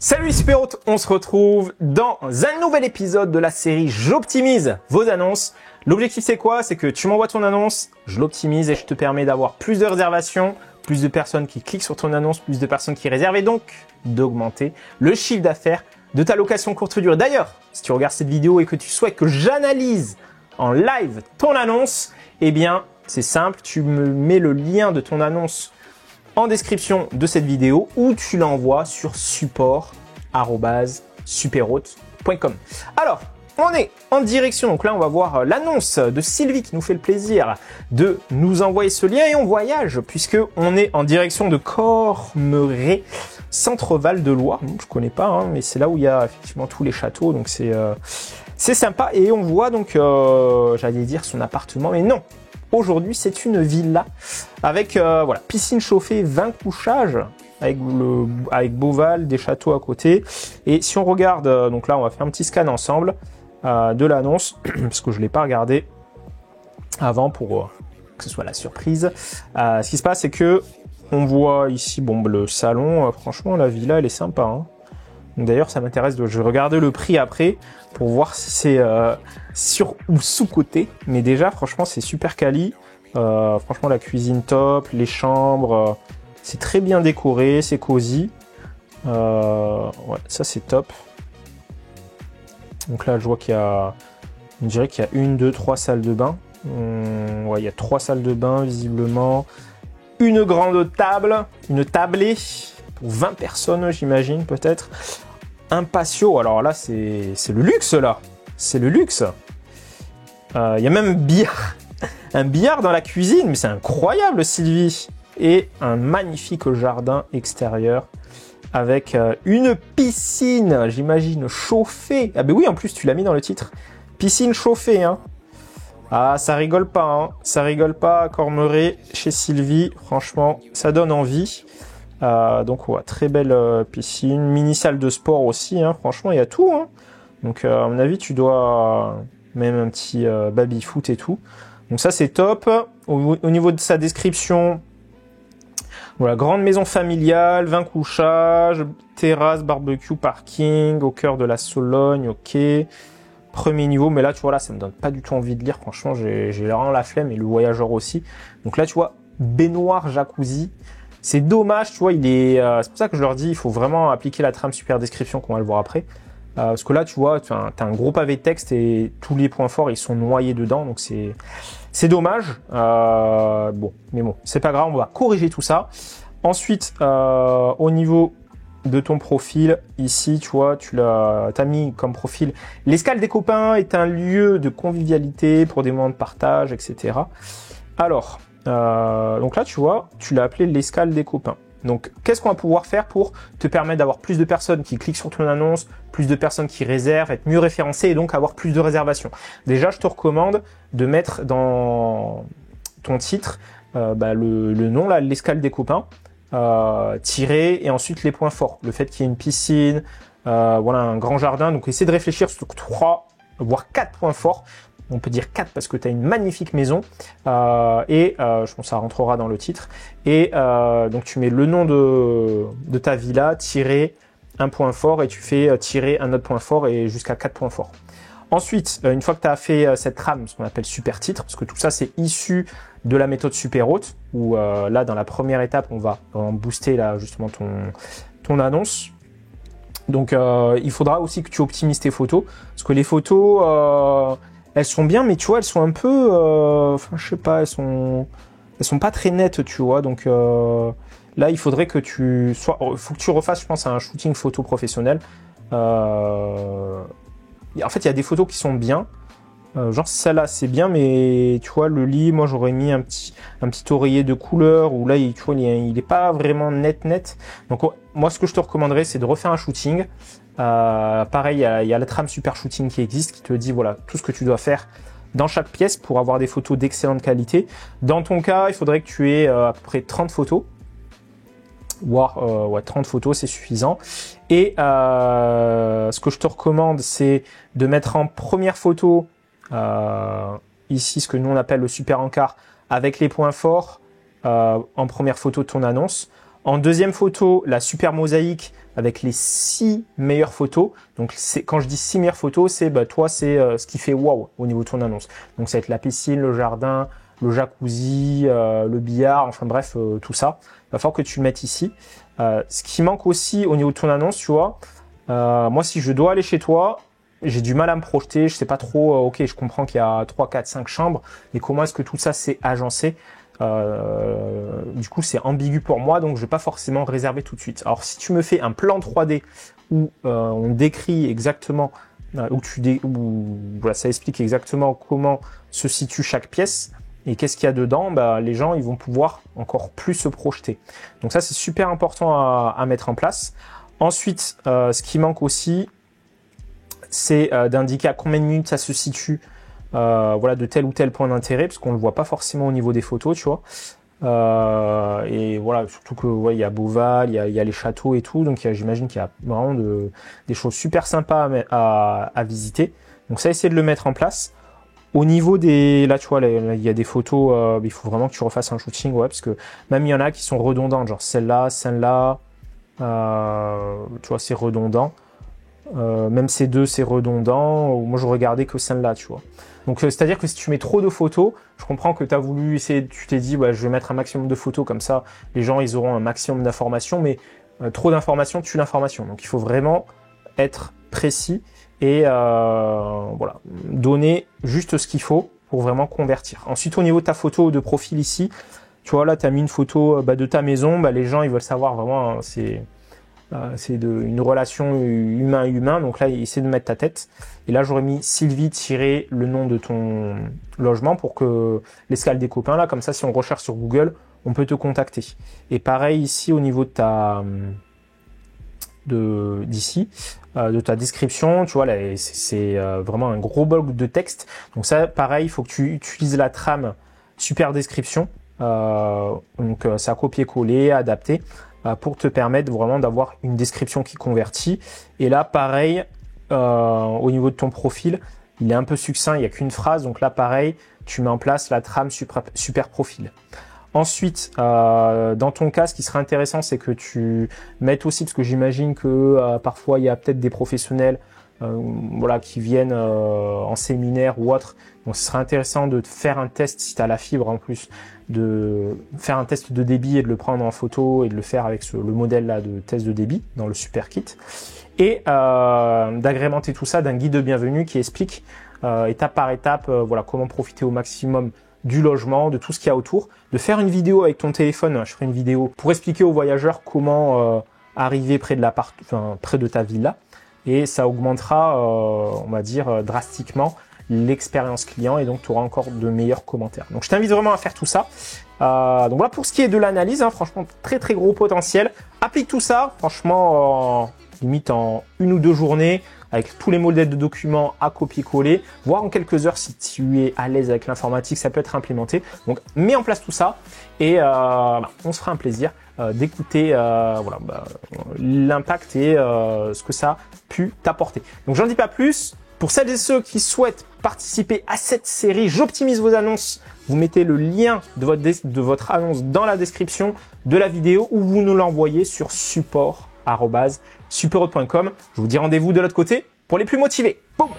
Salut les supérotes, on se retrouve dans un nouvel épisode de la série J'optimise vos annonces. L'objectif c'est quoi? C'est que tu m'envoies ton annonce, je l'optimise et je te permets d'avoir plus de réservations, plus de personnes qui cliquent sur ton annonce, plus de personnes qui réservent et donc d'augmenter le chiffre d'affaires de ta location courte durée. D'ailleurs, si tu regardes cette vidéo et que tu souhaites que j'analyse en live ton annonce, eh bien c'est simple, tu me mets le lien de ton annonce en description de cette vidéo ou tu l'envoies sur support@superhôte.com. Alors, on est en direction, donc là on va voir l'annonce de Sylvie qui nous fait le plaisir de nous envoyer ce lien et on voyage puisque on est en direction de Cormeray, Centre-Val de Loire. Je connais pas, hein, mais c'est là où il y a effectivement tous les châteaux, donc c'est sympa et on voit donc, j'allais dire son appartement, mais non. Aujourd'hui, c'est une villa avec voilà, piscine chauffée, 20 couchages avec Beauval, des châteaux à côté. Et si on regarde, donc là, on va faire un petit scan ensemble de l'annonce parce que je l'ai pas regardé avant pour que ce soit la surprise. Ce qui se passe, c'est que on voit ici, bon, le salon. Franchement, la villa, elle est sympa. Hein. D'ailleurs, ça m'intéresse je vais regarder le prix après pour voir si c'est sur ou sous-côté. Mais déjà, franchement, c'est super quali. Franchement, la cuisine top, les chambres, c'est très bien décoré, c'est cosy. Ouais, ça c'est top. Donc là, je vois qu'il y a, on dirait qu'il y a 1, 2, 3 salles de bain. Ouais, il y a 3 salles de bain visiblement. Une grande table, une tablée pour 20 personnes, j'imagine peut-être. Un patio, alors là c'est le luxe là, c'est le luxe. Il y a même un billard dans la cuisine, mais c'est incroyable Sylvie. Et un magnifique jardin extérieur avec une piscine, j'imagine chauffée. Ah ben oui, en plus tu l'as mis dans le titre, piscine chauffée. Hein. Ah ça rigole pas, hein. Ça rigole pas à Cormeray chez Sylvie. Franchement, ça donne envie. Donc ouais, très belle piscine, mini salle de sport aussi, hein. Franchement il y a tout, hein. Donc à mon avis tu dois même un petit baby foot et tout, donc ça c'est top. Au niveau de sa description, voilà, grande maison familiale, 20 couchages, terrasse, barbecue, parking, au cœur de la Sologne, ok, premier niveau, mais là tu vois là ça me donne pas du tout envie de lire, franchement j'ai vraiment la flemme et le voyageur aussi. Donc là tu vois, baignoire, jacuzzi. C'est dommage, tu vois, il est. C'est pour ça que je leur dis, il faut vraiment appliquer la trame super description qu'on va le voir après. Parce que là, tu vois, t'as un gros pavé de texte et tous les points forts, ils sont noyés dedans, donc c'est dommage. Bon, mais bon, c'est pas grave, on va corriger tout ça. Ensuite, au niveau de ton profil, ici, tu vois, t'as mis comme profil. L'escale des copains est un lieu de convivialité pour des moments de partage, etc. Alors. Donc là, tu vois, tu l'as appelé l'escale des copains. Donc, qu'est-ce qu'on va pouvoir faire pour te permettre d'avoir plus de personnes qui cliquent sur ton annonce, plus de personnes qui réservent, être mieux référencées et donc avoir plus de réservations? Déjà, je te recommande de mettre dans ton titre le nom, là, l'escale des copains, tiré et ensuite les points forts. Le fait qu'il y ait une piscine, voilà, un grand jardin. Donc, essaie de réfléchir sur 3, voire 4 points forts. On peut dire 4 parce que tu as une magnifique maison je pense que ça rentrera dans le titre. Et donc tu mets le nom de ta villa, tirer un point fort et tu fais tirer un autre point fort et jusqu'à 4 points forts. Ensuite, une fois que tu as fait cette trame, ce qu'on appelle super titre, parce que tout ça c'est issu de la méthode Superhôte, où là dans la première étape on va booster là justement ton annonce. Donc il faudra aussi que tu optimises tes photos, parce que les photos... elles sont bien, mais tu vois, elles sont un peu, enfin, je sais pas, elles sont pas très nettes, tu vois. Donc là, il faudrait que faut que tu refasses, je pense, un shooting photo professionnel. En fait, il y a des photos qui sont bien. Genre celle-là, c'est bien, mais tu vois, le lit, moi, j'aurais mis un petit oreiller de couleur où là, tu vois, il est pas vraiment net. Donc moi, ce que je te recommanderais, c'est de refaire un shooting. Pareil, il y a la trame super shooting qui existe, qui te dit voilà tout ce que tu dois faire dans chaque pièce pour avoir des photos d'excellente qualité. Dans ton cas, il faudrait que tu aies à peu près 30 photos, voire 30 photos, c'est suffisant. Et ce que je te recommande, c'est de mettre en première photo ici ce que nous on appelle le super encart avec les points forts en première photo de ton annonce. En deuxième photo, la super mosaïque avec les 6 meilleures photos. Donc quand je dis 6 meilleures photos, c'est toi, c'est ce qui fait waouh au niveau de ton annonce. Donc ça va être la piscine, le jardin, le jacuzzi, le billard, enfin bref, tout ça. Il va falloir que tu le mettes ici. Ce qui manque aussi au niveau de ton annonce, tu vois, moi si je dois aller chez toi, j'ai du mal à me projeter, je sais pas trop, ok, je comprends qu'il y a 3, 4, 5 chambres, mais comment est-ce que tout ça s'est agencé? Du coup, c'est ambigu pour moi, donc je vais pas forcément réserver tout de suite. Alors, si tu me fais un plan 3D où on décrit exactement, où voilà, ça explique exactement comment se situe chaque pièce et qu'est-ce qu'il y a dedans, les gens ils vont pouvoir encore plus se projeter. Donc ça, c'est super important à mettre en place. Ensuite, ce qui manque aussi, c'est d'indiquer à combien de minutes ça se situe, voilà, de tel ou tel point d'intérêt, parce qu'on le voit pas forcément au niveau des photos, tu vois. Et voilà, surtout que ouais, il y a Beauval, il y a les châteaux et tout, donc j'imagine qu'il y a vraiment des choses super sympas à visiter. Donc ça, essayer de le mettre en place. Au niveau des, là tu vois, là, il y a des photos, il faut vraiment que tu refasses un shooting, ouais, parce que même il y en a qui sont redondantes, genre celle-là, tu vois, c'est redondant. Même ces deux, c'est redondant. Moi, je regardais que celle-là, tu vois. Donc, c'est-à-dire que si tu mets trop de photos, je comprends que tu as voulu essayer, tu t'es dit, je vais mettre un maximum de photos, comme ça, les gens, ils auront un maximum d'informations, mais trop d'informations tue l'information. Donc, il faut vraiment être précis et voilà, donner juste ce qu'il faut pour vraiment convertir. Ensuite, au niveau de ta photo de profil ici, tu vois, là, tu as mis une photo de ta maison. Les gens, ils veulent savoir vraiment, hein, c'est une relation humain-humain, donc là, essaie de mettre ta tête. Et là, j'aurais mis Sylvie tiré le nom de ton logement pour que l'escale des copains, là, comme ça, si on recherche sur Google, on peut te contacter. Et pareil ici, au niveau de de ta description, tu vois, là, c'est vraiment un gros bloc de texte. Donc ça, pareil, il faut que tu utilises la trame super description. Donc ça copier-coller, adapter, pour te permettre vraiment d'avoir une description qui convertit. Et là, pareil, au niveau de ton profil, il est un peu succinct, il n'y a qu'une phrase. Donc là, pareil, tu mets en place la trame super profil. Ensuite, dans ton cas, ce qui serait intéressant, c'est que tu mettes aussi, parce que j'imagine que parfois, il y a peut-être des professionnels voilà, qui viennent en séminaire ou autre. Donc, ce serait intéressant de faire un test, si tu as la fibre en plus, de faire un test de débit et de le prendre en photo et de le faire avec le modèle là de test de débit dans le super kit. Et d'agrémenter tout ça d'un guide de bienvenue qui explique étape par étape voilà, comment profiter au maximum du logement, de tout ce qu'il y a autour, de faire une vidéo avec ton téléphone. Je ferai une vidéo pour expliquer aux voyageurs comment arriver près de ta villa, et ça augmentera, on va dire, drastiquement l'expérience client, et donc tu auras encore de meilleurs commentaires. Donc je t'invite vraiment à faire tout ça. Donc voilà pour ce qui est de l'analyse, hein, franchement très très gros potentiel. Applique tout ça, franchement limite en 1 ou 2 journées, avec tous les modèles de documents à copier-coller, voire en quelques heures si tu es à l'aise avec l'informatique, ça peut être implémenté. Donc mets en place tout ça et on se fera un plaisir d'écouter voilà, l'impact et ce que ça a pu t'apporter. Donc j'en dis pas plus. Pour celles et ceux qui souhaitent participer à cette série, j'optimise vos annonces. Vous mettez le lien de votre annonce dans la description de la vidéo ou vous nous l'envoyez sur support@superhot.com. Je vous dis rendez-vous de l'autre côté pour les plus motivés. Boum!